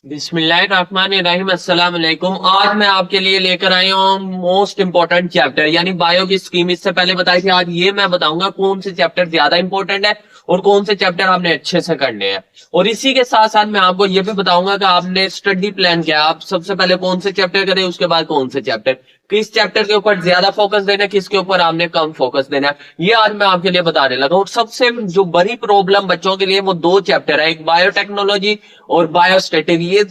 बिस्मिल्लाहिर्रहमानिर्रहीम, अस्सलाम वालेकुम। आज मैं आपके लिए लेकर आई हूँ मोस्ट इंपॉर्टेंट चैप्टर यानी बायो की स्कीम। इससे पहले बताई थी, आज ये मैं बताऊंगा कौन से चैप्टर ज्यादा इंपॉर्टेंट है और कौन से चैप्टर आपने अच्छे से करने हैं। और इसी के साथ साथ मैं आपको ये भी बताऊंगा कि आपने स्टडी प्लान क्या है, आप सबसे पहले कौन से चैप्टर करें, उसके बाद कौन से चैप्टर, किस चैप्टर के ऊपर ज्यादा फोकस देना है, किसके ऊपर आपने कम फोकस देना है, ये आज मैं आपके लिए बताने लगा। और सबसे जो बड़ी प्रॉब्लम बच्चों के लिए वो दो चैप्टर है, एक बायोटेक्नोलॉजी और बायोस्टैटिक। ये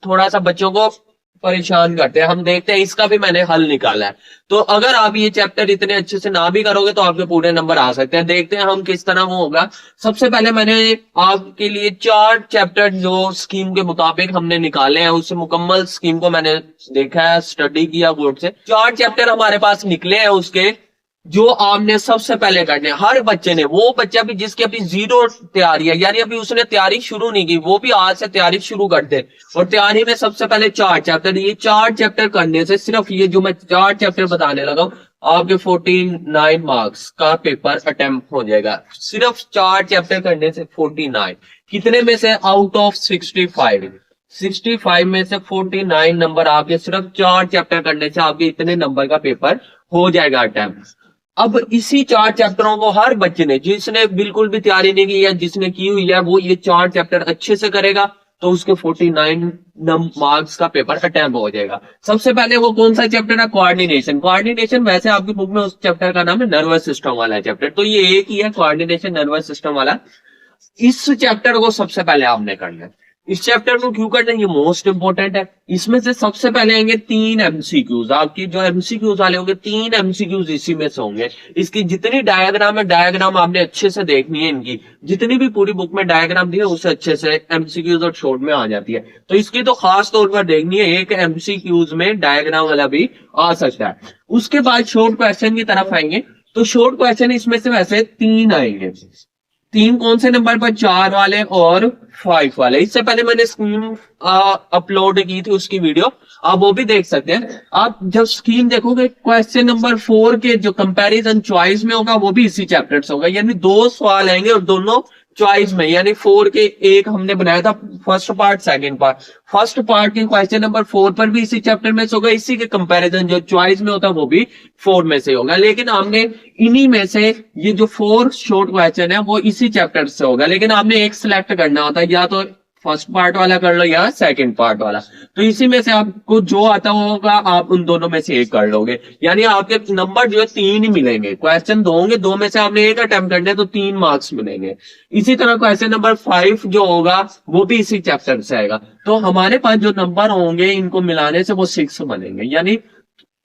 थोड़ा सा बच्चों को परेशान करते हैं। हम देखते हैं, इसका भी मैंने हल निकाला है। तो अगर आप ये चैप्टर इतने अच्छे से ना भी करोगे तो आपके पूरे नंबर आ सकते हैं। देखते हैं हम किस तरह वो होगा। सबसे पहले मैंने आपके लिए 4 चैप्टर जो स्कीम के मुताबिक हमने निकाले हैं, उससे मुकम्मल स्कीम को मैंने देखा है, स्टडी किया बोर्ड से। 4 चैप्टर हमारे पास निकले हैं उसके, जो आपने सबसे पहले करने। हर बच्चे ने, वो बच्चा भी जिसकी अभी जीरो तैयारी है, यानी अभी उसने तैयारी शुरू नहीं की, वो भी आज से तैयारी शुरू कर दे। और तैयारी में सबसे पहले 4 चैप्टर, ये 4 चैप्टर करने से, सिर्फ ये जो मैं 4 चैप्टर बताने लगा हूं, आपके 49 मार्क्स का पेपर अटेम्प्ट हो जाएगा। सिर्फ 4 चैप्टर करने से 49 कितने में से, आउट ऑफ 65 65 में से 49 नंबर आपके सिर्फ 4 चैप्टर करने से आपके इतने नंबर का पेपर हो जाएगा अटेम्प्ट। अब इसी 4 चैप्टरों को हर बच्चे ने, जिसने बिल्कुल भी तैयारी नहीं की या जिसने की हुई है, वो ये 4 चैप्टर अच्छे से करेगा तो उसके 49 मार्क्स का पेपर अटेम्प्ट हो जाएगा। सबसे पहले वो कौन सा चैप्टर है, कोऑर्डिनेशन। कोऑर्डिनेशन वैसे आपकी बुक में उस चैप्टर का नाम है नर्वस सिस्टम वाला चैप्टर, तो ये एक ही है, कोऑर्डिनेशन नर्वस सिस्टम वाला। इस चैप्टर को सबसे पहले आपने करना है। इस चैप्टर को क्यों करना है, ये मोस्ट इंपोर्टेंट है। इसमें से सबसे पहले आएंगे 3 एमसीक्यूज। आपकी जो एमसीक्यूज वाले होंगे, 3 एमसीक्यूज इसी में से होंगे। इसकी जितनी डायग्राम है, डायग्राम आपने अच्छे से देखनी है। इनकी जितनी भी पूरी बुक में डायग्राम दी है, उससे अच्छे से एमसीक्यूज और शॉर्ट में आ जाती है, तो इसकी तो खास तौर पर देखनी है। एक एमसीक्यूज में डायग्राम वाला भी आ सकता है। उसके बाद शॉर्ट क्वेश्चन की तरफ आएंगे, तो शॉर्ट क्वेश्चन इसमें से वैसे 3 आएंगे। 3 कौन से नंबर पर, 4 वाले और 5 वाले। इससे पहले मैंने स्कीम अपलोड की थी, उसकी वीडियो आप वो भी देख सकते हैं। आप जब स्कीम देखोगे, क्वेश्चन नंबर 4 के जो कंपैरिजन चॉइस में होगा, वो भी इसी चैप्टर से होगा। यानी 2 सवाल आएंगे और दोनों चॉइस में, यानी 4 के एक हमने बनाया था first part, second part. First part के क्वेश्चन नंबर 4 पर भी इसी चैप्टर में से होगा, इसी के कंपैरिजन जो चॉइस में होता है वो भी 4 में से होगा। लेकिन हमने इन्हीं में से ये जो 4 शॉर्ट क्वेश्चन है वो इसी चैप्टर से होगा, लेकिन आपने एक सिलेक्ट करना होता है, या तो फर्स्ट पार्ट वाला कर लो या सेकंड पार्ट वाला। तो इसी में से आपको जो आता होगा, आप उन दोनों में से एक कर लोगे। यानी आपके नंबर जो है 3 ही मिलेंगे। क्वेश्चन 2 होंगे, 2 में से आपने एक अटेम्प्ट करना है, तो 3 मार्क्स मिलेंगे। इसी तरह क्वेश्चन नंबर 5 जो होगा वो भी इसी चैप्टर से आएगा। तो हमारे पास जो नंबर होंगे, इनको मिलाने से वो 6 बनेंगे। यानी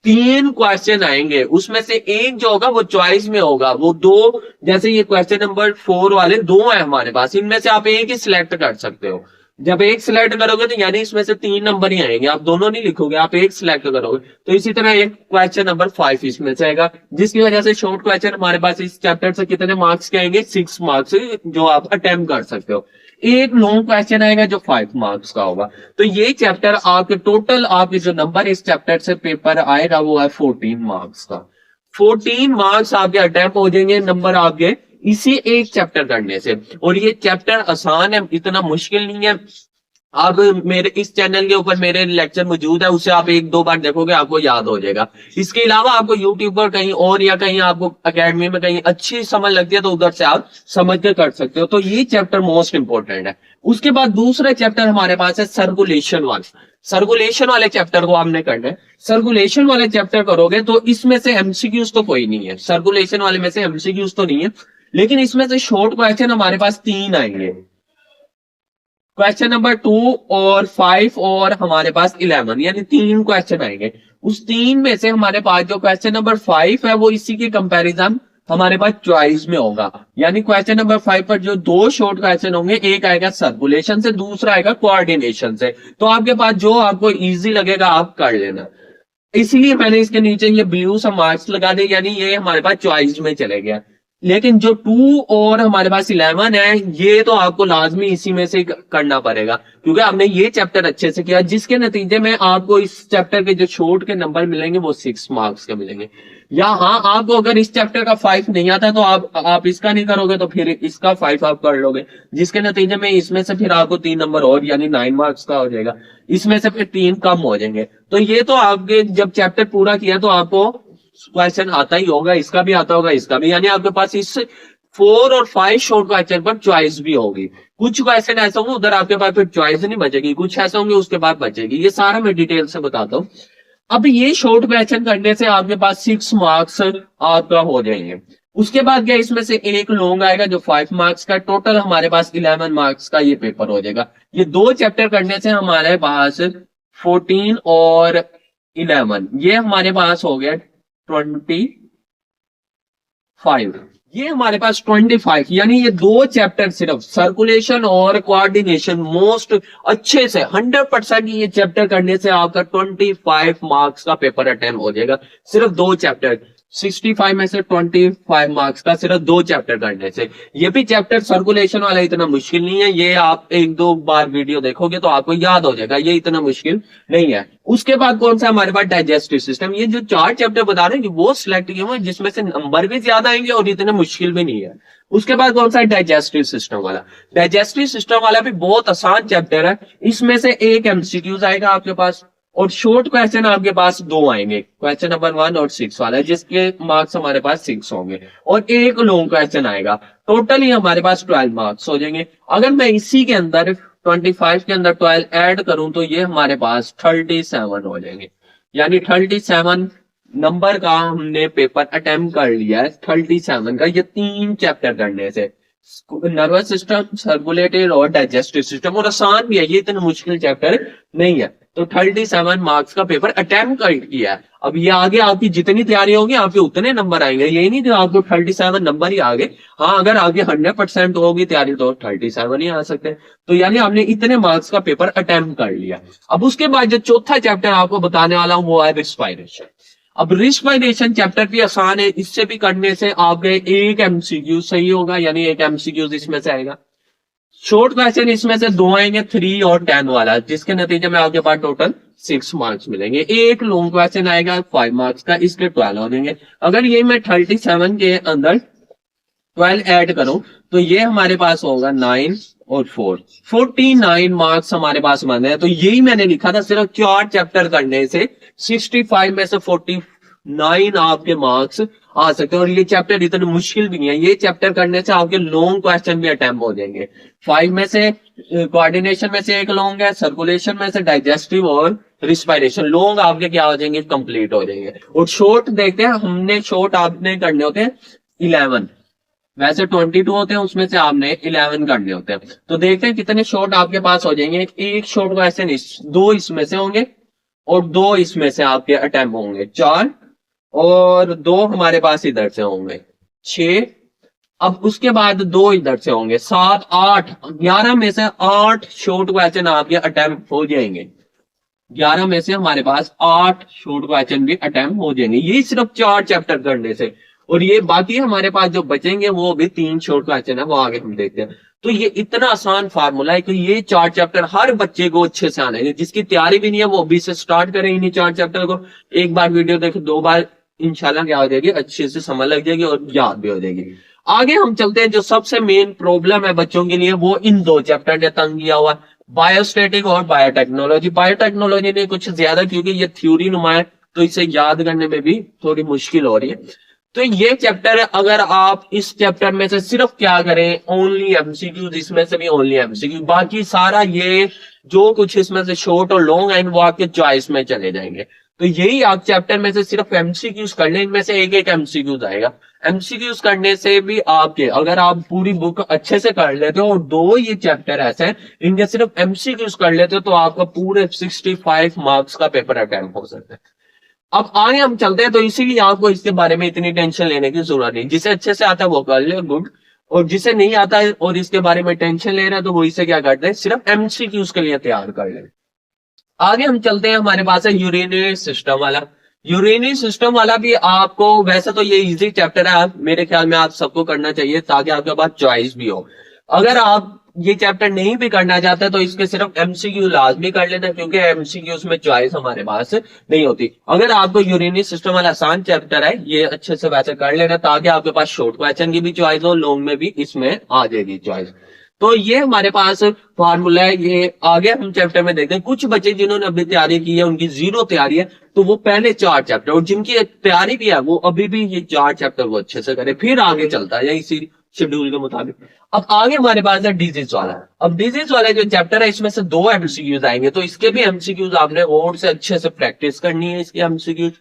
3 क्वेश्चन आएंगे, उसमें से एक जो होगा वो चॉइस में होगा। वो 2, जैसे ये क्वेश्चन नंबर 4 वाले 2 है हमारे पास, इनमें से आप एक ही सिलेक्ट कर सकते हो। जब एक सिलेक्ट करोगे तो यानी इसमें से 3 नंबर ही आएंगे, आप दोनों नहीं लिखोगे, आप एक सिलेक्ट करोगे। तो इसी तरह एक क्वेश्चन नंबर 5 इसमें से आएगा, जिसकी वजह से शॉर्ट क्वेश्चन हमारे पास इस चैप्टर से कितने मार्क्स के आएंगे, 6 मार्क्स, जो आप अटेम्प्ट कर सकते हो। एक लॉन्ग क्वेश्चन आएगा जो 5 मार्क्स का होगा। तो ये चैप्टर आपके टोटल, आपके जो नंबर इस चैप्टर से पेपर आएगा वो है 14 मार्क्स का। 14 मार्क्स आपके अटेम्प्ट हो जाएंगे, नंबर आपके इसी एक चैप्टर करने से। और ये चैप्टर आसान है, इतना मुश्किल नहीं है। आप मेरे इस चैनल के ऊपर मेरे लेक्चर मौजूद है, उसे आप 1-2 बार देखोगे, आपको याद हो जाएगा। इसके अलावा आपको यूट्यूब पर कहीं और या कहीं आपको अकेडमी में कहीं अच्छी समझ लगती है, तो उधर से आप समझ के कर सकते हो। तो ये चैप्टर मोस्ट इंपोर्टेंट है। उसके बाद दूसरा चैप्टर हमारे पास है सर्कुलेशन वाला। सर्कुलेशन वाले चैप्टर को आपने करना है। सर्कुलेशन वाले चैप्टर करोगे तो इसमें से एमसीक्यूज तो कोई नहीं है, सर्कुलेशन वाले में से एमसीक्यूज तो नहीं है, लेकिन इसमें से शॉर्ट क्वेश्चन हमारे पास 3 आएंगे। क्वेश्चन नंबर 2 और 5 और हमारे पास 11, यानी 3 क्वेश्चन आएंगे। उस 3 में से हमारे पास जो क्वेश्चन नंबर 5 है वो इसी के कंपैरिजन हमारे पास चॉइस में होगा। यानी क्वेश्चन नंबर 5 पर जो 2 शॉर्ट क्वेश्चन होंगे, एक आएगा सर्कुलेशन से, दूसरा आएगा कोऑर्डिनेशन से। तो आपके पास जो आपको इजी लगेगा आप कर लेना। इसलिए मैंने इसके नीचे ये ब्लू सा मार्क्स लगा दे, यानी ये हमारे पास चॉइस में चले गया। लेकिन जो 2 और हमारे पास 11 है, ये तो आपको लाजमी इसी में से करना पड़ेगा, क्योंकि आपने ये चैप्टर अच्छे से किया, जिसके नतीजे में आपको इस चैप्टर के जो शॉर्ट के नंबर मिलेंगे वो 6 मार्क्स के मिलेंगे। या हाँ, आपको अगर इस चैप्टर का 5 नहीं आता तो आप इसका नहीं करोगे तो फिर इसका 5 आप कर लोगे, जिसके नतीजे में इसमें से फिर आपको 3 नंबर और यानी 9 मार्क्स का हो जाएगा, इसमें से फिर 3 कम हो जाएंगे। तो ये तो आपके जब चैप्टर पूरा किया तो आपको क्वेश्चन आता ही होगा, इसका भी आता होगा, इसका भी, यानी आपके पास इस 4 और 5 शॉर्ट क्वेश्चन पर चॉइस भी होगी। कुछ क्वेश्चन ऐसे होंगे उधर आपके पास फिर चॉइस नहीं बचेगी, कुछ ऐसे होंगे उसके बाद बचेगी। ये सारा मैं डिटेल से बताता हूँ। अब ये शॉर्ट क्वेश्चन करने से आपके पास 6 मार्क्स आपका हो जाएंगे। उसके बाद क्या, इसमें से एक लॉन्ग आएगा जो 5 मार्क्स का, टोटल हमारे पास 11 मार्क्स का ये पेपर हो जाएगा। ये 2 चैप्टर करने से हमारे पास 14 और 11, ये हमारे पास हो गया 25। ये हमारे पास 25, यानी ये 2 चैप्टर सिर्फ सर्कुलेशन और कोऑर्डिनेशन मोस्ट अच्छे से 100% ये चैप्टर करने से आपका 25 मार्क्स का पेपर अटेम्प्ट हो जाएगा। सिर्फ 2 चैप्टर, 65 में से 25 मार्क्स का सिर्फ 2 चैप्टर करने से। ये भी चैप्टर सर्कुलेशन वाला इतना मुश्किल नहीं है, ये आप 1-2 बार वीडियो देखोगे तो आपको याद हो जाएगा, ये इतना मुश्किल नहीं है। उसके बाद कौन सा हमारे पास, डाइजेस्टिव सिस्टम। ये जो 4 चैप्टर बता रहे हैं वो सिलेक्ट किए हुए जिसमें से नंबर भी ज्यादा आएंगे और इतने मुश्किल भी नहीं है। उसके बाद कौन सा है, डाइजेस्टिव सिस्टम वाला। डाइजेस्टिव सिस्टम वाला भी बहुत आसान चैप्टर है, इसमें से एक एमसीक्यूज आएगा आपके पास और शॉर्ट क्वेश्चन आपके पास 2 आएंगे, क्वेश्चन नंबर 1 और 6 वाला, जिसके मार्क्स हमारे पास 6 होंगे, और एक लॉन्ग क्वेश्चन आएगा। टोटली हमारे पास 12 मार्क्स हो जाएंगे। अगर मैं इसी के अंदर 25 के अंदर 12 ऐड करूं तो ये हमारे पास 37 हो जाएंगे, यानी 37 नंबर का हमने पेपर अटेम्प्ट कर लिया है। 37 का ये 3 चैप्टर करने से, नर्वस सिस्टम, सर्कुलेटरी और डाइजेस्टिव सिस्टम, और आसान भी है, ये इतना मुश्किल चैप्टर नहीं है। तो 37 मार्क्स का पेपर अटेम्प्ट कर किया है। अब ये आगे आपकी जितनी तैयारी होगी आपके उतने नंबर आएंगे, यही नहीं कि आपको 37 नंबर ही आगे। हाँ, अगर आगे 100% होगी तैयारी तो 37 ही आ सकते हैं। तो यानी आपने इतने मार्क्स का पेपर अटेम्प्ट कर लिया। अब उसके बाद जो चौथा चैप्टर आपको बताने वाला हूँ वो है रिस्पायरेशन। अब रिस्पायरेशन चैप्टर भी आसान है, इससे भी करने से आपके एक एमसीक्यू सही होगा, यानी एक एमसीक्यू इसमें से आएगा। शॉर्ट क्वेश्चन इसमें से 2 आएंगे, 3 और 10 वाला, जिसके नतीजे में आपके पास टोटल 6 मार्क्स मिलेंगे। एक लॉन्ग क्वेश्चन आएगा 5 मार्क्स का, इसके 12 हो जाएंगे। अगर ये मैं 37 के अंदर 12 ऐड करूं तो ये हमारे पास होगा 9 और 4, 49 मार्क्स हमारे पास बने हैं। तो यही मैंने लिखा था, सिर्फ 4 चैप्टर करने से 65 में से 49 आपके मार्क्स आ सकते हैं। और ये चैप्टर इतने मुश्किल भी नहीं है, ये चैप्टर करने से आपके लॉन्ग क्वेश्चन भी अटेम्प्ट हो जाएंगे। 5 में से कोऑर्डिनेशन में से एक लॉन्ग है, सर्कुलेशन में से डाइजेस्टिव और रिस्पायरेशन, लॉन्ग आपके क्या हो जाएंगे, कंप्लीट हो जाएंगे। और शॉर्ट देखते हैं, हमने शॉर्ट आपने करने होते हैं 11, वैसे 22 होते हैं, उसमें से आपने 11 करने होते हैं। तो देखते हैं कितने शॉर्ट आपके पास हो जाएंगे। एक शॉर्ट क्वेश्चन 2 इसमें से होंगे और 2 इसमें से आपके अटेम्प्ट होंगे, 4 और 2 हमारे पास इधर से होंगे, 6। अब उसके बाद 2 इधर से होंगे, 7, 8, 11 में से 8 शॉर्ट क्वेश्चन आपके अटेम्प्ट हो जाएंगे। 11 में से हमारे पास 8 शॉर्ट क्वेश्चन भी अटेम्प्ट हो जाएंगे, ये सिर्फ 4 चैप्टर करने से। और ये बाकी हमारे पास जो बचेंगे वो भी 3 शॉर्ट क्वेश्चन है, वो आगे हम देखते हैं। तो ये इतना आसान फार्मूला है कि ये 4 चैप्टर हर बच्चे को अच्छे से आने, जिसकी तैयारी भी नहीं है वो अभी से स्टार्ट करें इन्हीं 4 चैप्टर को। एक बार वीडियो देखे, 2 बार, इंशाल्लाह क्या हो जाएगी, अच्छे से समझ लग जाएगी और याद भी हो जाएगी। आगे हम चलते हैं, जो सबसे मेन प्रॉब्लम है बच्चों के लिए वो इन 2 चैप्टर ने तंग किया हुआ, बायोस्टैटिक और बायोटेक्नोलॉजी। बायोटेक्नोलॉजी ने कुछ ज्यादा, क्योंकि ये थ्योरी नुमा है तो इसे याद करने में भी थोड़ी मुश्किल हो रही है। तो ये चैप्टर, अगर आप इस चैप्टर में से सिर्फ क्या करें, ओनली एमसीक्यूज, इसमें से भी ओनली एमसीक्यू, बाकी सारा ये जो कुछ इसमें से शॉर्ट और लॉन्ग है वो आपके चॉइस में चले जाएंगे। तो यही आप चैप्टर में से सिर्फ एमसीक्यूज कर लें, इनमें से एक एमसीक्यूज आएगा। एमसीक्यूज करने से भी आपके, अगर आप पूरी बुक अच्छे से कर लेते हो और 2 ये चैप्टर ऐसे हैं इनके सिर्फ एमसीक्यूज कर लेते हो तो आपका पूरे 65 मार्क्स का पेपर अटेम्प्ट हो सकता है। अब आगे हम चलते हैं, तो इसीलिए आपको इसके बारे में इतनी टेंशन लेने की जरूरत नहीं। जिसे अच्छे से आता है वो कर ले, गुड, और जिसे नहीं आता है और इसके बारे में टेंशन ले रहा है तो वो इसे क्या करते हैं, सिर्फ एमसीक्यूज के लिए तैयार कर ले। आगे हम चलते हैं, हमारे पास है यूरिनरी सिस्टम वाला। यूरिनरी सिस्टम वाला भी आपको, वैसे तो ये इजी चैप्टर है, मेरे ख्याल में आप सबको करना चाहिए ताकि आपके पास चॉइस भी हो। अगर आप ये चैप्टर नहीं भी करना चाहते तो इसके सिर्फ एमसीक्यू लाजमी कर लेना, क्योंकि एमसीक्यूज में चॉइस हमारे पास नहीं होती। अगर आपको यूरिनरी सिस्टम वाला आसान चैप्टर है, ये अच्छे से वैसे कर लेना ताकि आपके पास शॉर्ट क्वेश्चन की भी चॉइस हो, लॉन्ग में भी इसमें आ जाएगी चॉइस। तो ये हमारे पास फार्मूला है। ये आगे हम चैप्टर में देखते हैं। कुछ बच्चे जिन्होंने अभी तैयारी की है, उनकी जीरो तैयारी है, तो वो पहले 4 चैप्टर, और जिनकी तैयारी भी है वो अभी भी ये 4 चैप्टर वो अच्छे से करे, फिर आगे चलता है इसी शेड्यूल के मुताबिक। अब आगे हमारे पास है डिजीज वाला। अब डिजीज वाला जो चैप्टर है, इसमें से 2 एमसीक्यूज आएंगे, तो इसके भी एमसीक्यूज आपने और से अच्छे से प्रैक्टिस करनी है इसके एमसीक्यूज।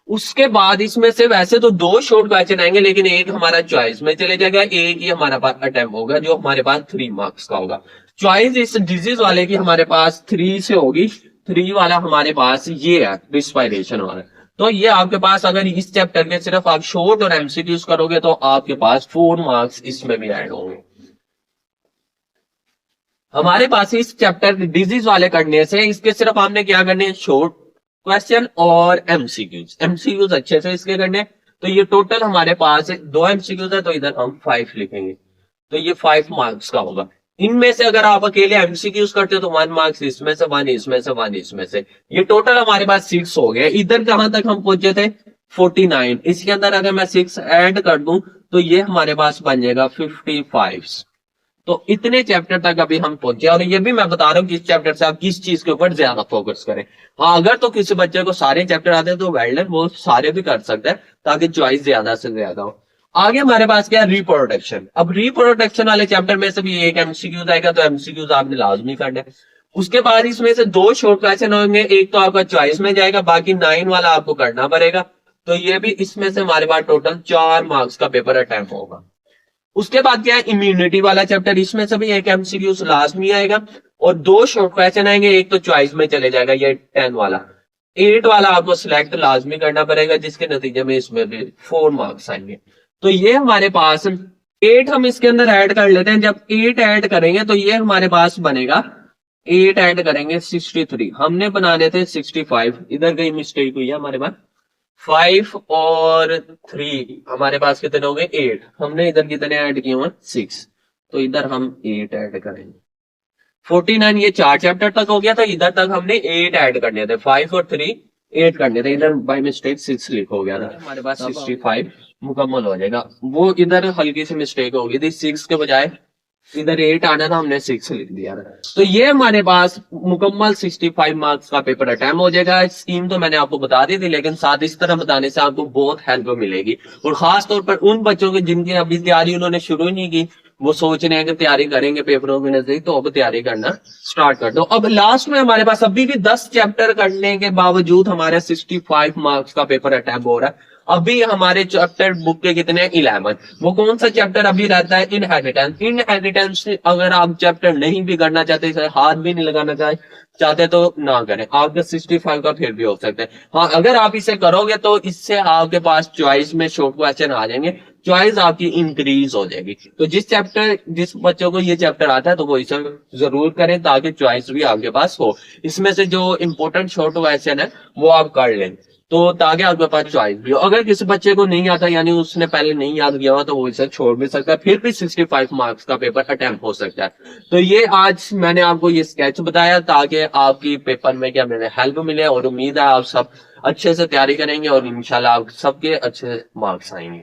उसके बाद इसमें से वैसे तो 2 शॉर्ट क्वेश्चन आएंगे, लेकिन एक हमारा चॉइस में चले जाएगा, एक ही हमारा पास अटेम्प्ट होगा जो हमारे पास 3 मार्क्स का होगा। चॉइस इस डिजीज वाले की हमारे पास 3 से होगी। 3 वाला हमारे पास ये है रिस्पायरेशन वाला। तो ये आपके पास अगर इस चैप्टर के सिर्फ आप शॉर्ट और एमसीक्यूज करोगे तो आपके पास 4 मार्क्स इसमें भी ऐड होंगे। हमारे पास इस चैप्टर डिजीज वाले करने से इसके सिर्फ आपने क्या करने हैं, शॉर्ट क्वेश्चन और एमसीक्यूज। एमसीक्यूज अच्छे से इसके करने। तो ये टोटल हमारे पास 2 एमसीक्यूज है, तो इधर हम 5 लिखेंगे, तो ये 5 मार्क्स का होगा। इनमें से अगर आप अकेले एमसीक्यूज करते हो तो 1 मार्क्स इसमें से, 1 इसमें से, 1 इसमें से, ये टोटल हमारे पास 6 हो गया। इधर कहां तक हम पहुंचे थे, 49। इसके अंदर अगर मैं 6 ऐड कर दूं तो ये हमारे पास बन जाएगा 55। तो इतने चैप्टर तक अभी हम पहुंचे, और ये भी मैं बता रहा हूँ कि इस चैप्टर से आप किस चीज के ऊपर ज्यादा फोकस करें। हाँ, अगर तो किसी बच्चे को सारे चैप्टर आते हैं तो वेल्डन वो सारे भी कर सकता है ताकि चॉइस ज्यादा से ज्यादा हो। आगे हमारे पास क्या है, रिप्रोडक्शन। अब रिप्रोडक्शन वाले चैप्टर में से भी एक एमसीक्यूज आएगा, तो एमसीक्यूज आपने लाजमी करना है। उसके बाद इसमें से 2 शॉर्ट क्वेश्चन होंगे, एक तो आपका चॉइस में जाएगा, बाकी 9 वाला आपको करना पड़ेगा। तो ये भी इसमें से हमारे पास टोटल 4 मार्क्स का पेपर अटेम्प्ट होगा। उसके बाद क्या है, इम्यूनिटी वाला चैप्टर। इसमें से भी एक एमसीक्यू लाजमी आएगा और 2 शॉर्ट क्वेश्चन आएंगे, एक तो चॉइस में चले जाएगा, ये 10 वाला। 8 वाला आपको सिलेक्ट लाजमी करना पड़ेगा, जिसके नतीजे में इसमें भी 4 मार्क्स आएंगे। तो ये हमारे पास 8 हम इसके अंदर ऐड कर लेते हैं। जब 8 ऐड करेंगे तो ये हमारे पास बनेगा, 8 ऐड करेंगे 63, हमने बनाने थे 65। इधर कहीं मिस्टेक हुई है हमारे पास। 5 और 3 हमारे पास कितने हो गए, 8। हमने इधर कितने ऐड किए हुए, 6। तो इधर हम 8 ऐड करेंगे। 49 ये 4 चैप्टर तक हो गया था, इधर तक हमने 8 ऐड करने थे। 5 और 3 8 करने थे, इधर बाय मिस्टेक 6 लिख हो गया था। हमारे पास 65 मुकम्मल हो जाएगा। वो इधर हल्की सी मिस्टेक हो गई थी, 6 के बजाय इधर 8 आना था, हमने 6 लिख दिया था। तो ये हमारे पास मुकम्मल 65 मार्क्स का पेपर अटेम्प्ट हो जाएगा। स्कीम तो मैंने आपको बता दी थी, लेकिन साथ इस तरह बताने से आपको बहुत हेल्प मिलेगी, और खास तौर पर उन बच्चों की जिनकी अभी तैयारी उन्होंने शुरू ही नहीं की, वो सोच रहे हैं कि तैयारी करेंगे पेपरों के नजदीक, तो अब तैयारी करना स्टार्ट कर दो। अब लास्ट में हमारे पास अभी भी 10 चैप्टर करने के बावजूद हमारे 65 मार्क्स का पेपर अटेम्प्ट हो रहा है। अभी हमारे चैप्टर बुक के कितने 11। वो कौन सा चैप्टर अभी रहता है, इनहेरिटेंस। इनहेरिटेंस अगर आप चैप्टर नहीं भी करना चाहते, इसे हाथ भी नहीं लगाना चाहते तो ना करें, आपका 65 का फिर भी हो सकता है। हाँ, अगर आप इसे करोगे तो इससे आपके पास चॉइस में शॉर्ट क्वेश्चन आ जाएंगे, चॉइस आपकी इंक्रीज हो जाएगी। तो जिस बच्चों को ये चैप्टर आता है तो वो इसे जरूर करें ताकि चॉइस भी आपके पास हो। इसमें से जो इंपॉर्टेंट शॉर्ट क्वेश्चन है वो आप कर लें, तो ताकि आपके पास चॉइस भी हो। अगर किसी बच्चे को नहीं आता, यानी उसने पहले नहीं याद किया हुआ, तो वो इसे छोड़ भी सकता है, फिर भी 65 मार्क्स का पेपर अटेम्प्ट हो सकता है। तो ये आज मैंने आपको ये स्केच बताया ताकि आपकी पेपर में क्या मेरे हेल्प मिले, और उम्मीद है आप सब अच्छे से तैयारी करेंगे और इंशाल्लाह आप सबके अच्छे मार्क्स आएंगे।